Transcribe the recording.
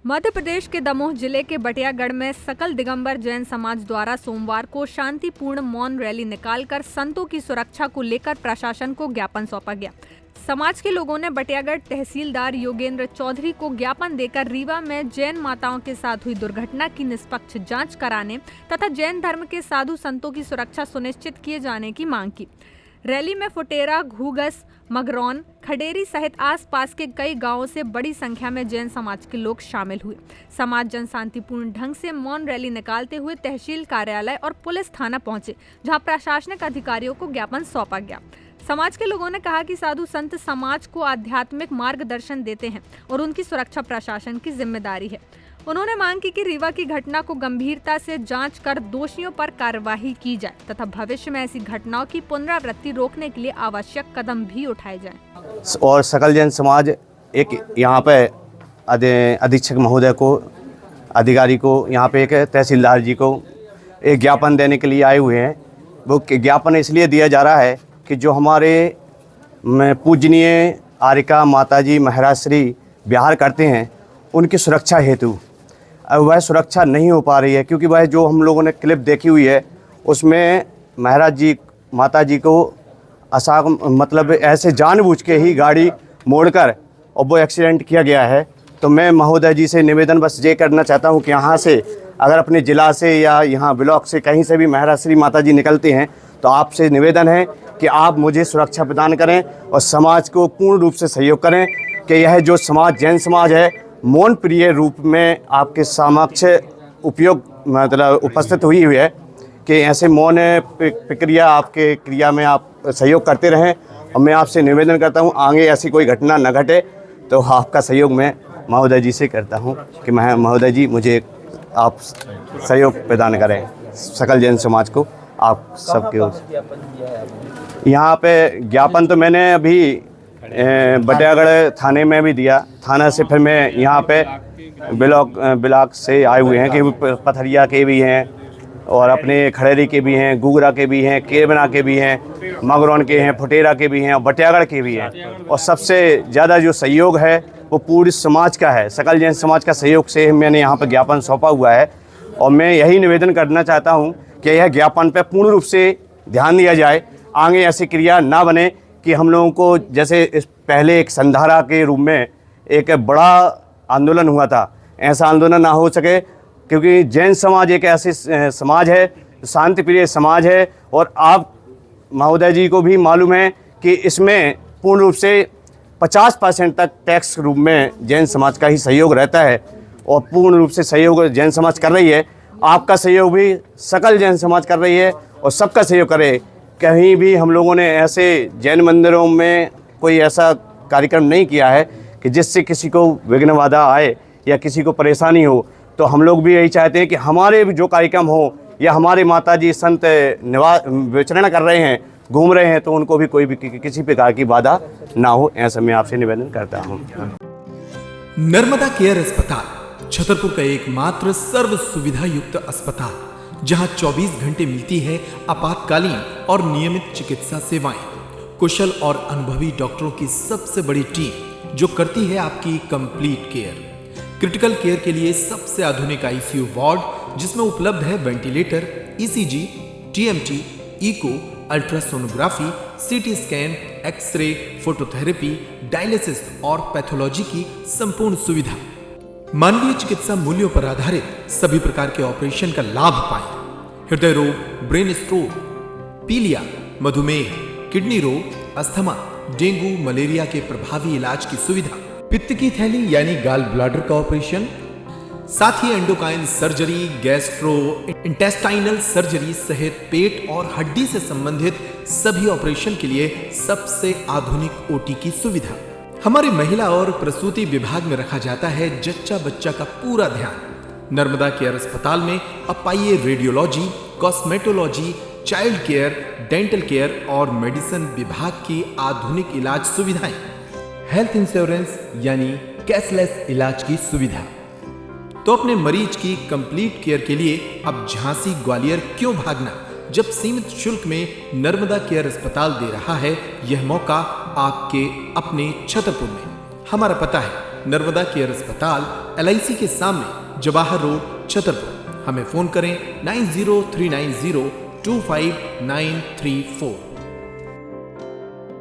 मध्य प्रदेश के दमोह जिले के बटियागढ़ में सकल दिगंबर जैन समाज द्वारा सोमवार को शांतिपूर्ण मौन रैली निकालकर संतों की सुरक्षा को लेकर प्रशासन को ज्ञापन सौंपा गया। समाज के लोगों ने बटियागढ़ तहसीलदार योगेंद्र चौधरी को ज्ञापन देकर रीवा में जैन माताओं के साथ हुई दुर्घटना की निष्पक्ष जांच कराने तथा जैन धर्म के साधु संतों की सुरक्षा सुनिश्चित किए जाने की मांग की। रैली में फुटेरा, घूगस, मगरौन, खडेरी सहित आसपास के कई गांवों से बड़ी संख्या में जैन समाज के लोग शामिल हुए। समाज जन शांतिपूर्ण ढंग से मौन रैली निकालते हुए तहसील कार्यालय और पुलिस थाना पहुंचे, जहां प्रशासनिक अधिकारियों को ज्ञापन सौंपा गया। समाज के लोगों ने कहा कि साधु संत समाज को आध्यात्मिक मार्गदर्शन देते हैं और उनकी सुरक्षा प्रशासन की जिम्मेदारी है। उन्होंने मांग की कि रीवा की घटना को गंभीरता से जांच कर दोषियों पर कार्यवाही की जाए तथा भविष्य में ऐसी घटनाओं की पुनरावृत्ति रोकने के लिए आवश्यक कदम भी उठाए जाएं। और सकल जैन समाज एक यहाँ पे अधीक्षक महोदय को, अधिकारी को, यहाँ पे एक तहसीलदार जी को एक ज्ञापन देने के लिए आए हुए हैं। वो ज्ञापन इसलिए दिया जा रहा है कि जो हमारे पूजनीय आरिका माताजी महाराज श्री विहार करते हैं, उनकी सुरक्षा हेतु वह सुरक्षा नहीं हो पा रही है, क्योंकि वह जो हम लोगों ने क्लिप देखी हुई है उसमें महाराज जी माता जी को मतलब ऐसे जानबूझ के ही गाड़ी मोड़कर और वो एक्सीडेंट किया गया है। तो मैं महोदय जी से निवेदन बस ये करना चाहता हूँ कि यहाँ से अगर अपने ज़िला से या यहाँ ब्लॉक से कहीं से भी महाराज श्री माता जी निकलते हैं तो आपसे निवेदन है कि आप मुझे सुरक्षा प्रदान करें और समाज को पूर्ण रूप से सहयोग करें कि यह जो समाज जैन समाज है मौन प्रिय रूप में आपके समक्ष उपस्थित हुई है कि ऐसे मौन प्रक्रिया आपके क्रिया में आप सहयोग करते रहें। और मैं आपसे निवेदन करता हूं आगे ऐसी कोई घटना न घटे तो आपका सहयोग मैं महोदय जी से करता हूं कि महोदय जी मुझे आप सहयोग प्रदान करें सकल जैन समाज को। आप सबके यहाँ पे ज्ञापन तो मैंने अभी बटियागढ़ थाने में भी दिया। थाना से फिर मैं यहाँ पे ब्लॉक से आए हुए हैं कि पथरिया के भी हैं और अपने खड़ेरी के भी हैं, गुगरा के भी हैं, केरबना के भी हैं, मगरौन के हैं, फुटेरा के भी हैं और बटियागढ़ के भी हैं। और सबसे ज़्यादा जो सहयोग है वो पूरी समाज का है, सकल जैन समाज का सहयोग से मैंने यहाँ पर ज्ञापन सौंपा हुआ है। और मैं यही निवेदन करना चाहता हूँ कि यह ज्ञापन पर पूर्ण रूप से ध्यान दिया जाए, आगे ऐसी क्रिया ना बने कि हम लोगों को जैसे इस पहले एक संधारा के रूप में एक बड़ा आंदोलन हुआ था, ऐसा आंदोलन ना हो सके, क्योंकि जैन समाज एक ऐसी समाज है, शांति प्रिय समाज है। और आप महोदय जी को भी मालूम है कि इसमें पूर्ण रूप से 50% तक टैक्स रूप में जैन समाज का ही सहयोग रहता है और पूर्ण रूप से सहयोग जैन समाज कर रही है। आपका सहयोग भी सकल जैन समाज कर रही है और सबका सहयोग करे। कहीं भी हम लोगों ने ऐसे जैन मंदिरों में कोई ऐसा कार्यक्रम नहीं किया है कि जिससे किसी को विघ्न बाधा आए या किसी को परेशानी हो। तो हम लोग भी यही चाहते हैं कि हमारे जो कार्यक्रम हो या हमारे माताजी संत विचरण कर रहे हैं, घूम रहे हैं, तो उनको भी कोई भी किसी प्रकार की बाधा ना हो, ऐसा मैं आपसे निवेदन करता हूँ। नर्मदा केयर अस्पताल छतरपुर का एकमात्र सर्व सुविधा युक्त अस्पताल, जहां 24 घंटे मिलती है आपातकालीन और नियमित चिकित्सा सेवाएं। कुशल और अनुभवी डॉक्टरों की सबसे बड़ी टीम जो करती है आपकी कंप्लीट केयर। क्रिटिकल केयर के लिए सबसे आधुनिक आईसीयू वार्ड, जिसमें उपलब्ध है ventilator, ECG, TMT, echo, ultrasonography, CT scan, X-ray, phototherapy, dialysis और पैथोलॉजी की संपूर्ण सुविधा। मानवीय चिकित्सा मूल्यों पर आधारित सभी प्रकार के ऑपरेशन का लाभ पाएं। हृदय रोग, ब्रेन स्ट्रोक, पीलिया, मधुमेह, किडनी रोग, अस्थमा, डेंगू, मलेरिया के प्रभावी इलाज की सुविधा, पित्त की थैली यानी गाल ब्लैडर का ऑपरेशन, साथ ही endocrine surgery, gastro intestinal surgery सहित पेट और हड्डी से संबंधित सभी ऑपरेशन के लिए सबसे आधुनिक ओटी की सुविधा। हमारी महिला और प्रसूति विभाग में रखा जाता है जच्चा बच्चा का पूरा ध्यान। नर्मदा केयर अस्पताल में अब पाइए radiology, cosmetology, child care, dental care और मेडिसिन विभाग की आधुनिक इलाज सुविधाएं, हेल्थ इंश्योरेंस यानी कैशलेस इलाज की सुविधा। तो अपने मरीज की कंप्लीट केयर के लिए अब झांसी ग्वालियर क्यों भागना, जब सीमित शुल्क में नर्मदा केयर अस्पताल दे रहा है यह मौका आपके अपने छतरपुर में। हमारा पता है नर्मदा केयर अस्पताल, LIC के सामने, जवाहर रोड, छतरपुर। हमें फोन करें 9039025934।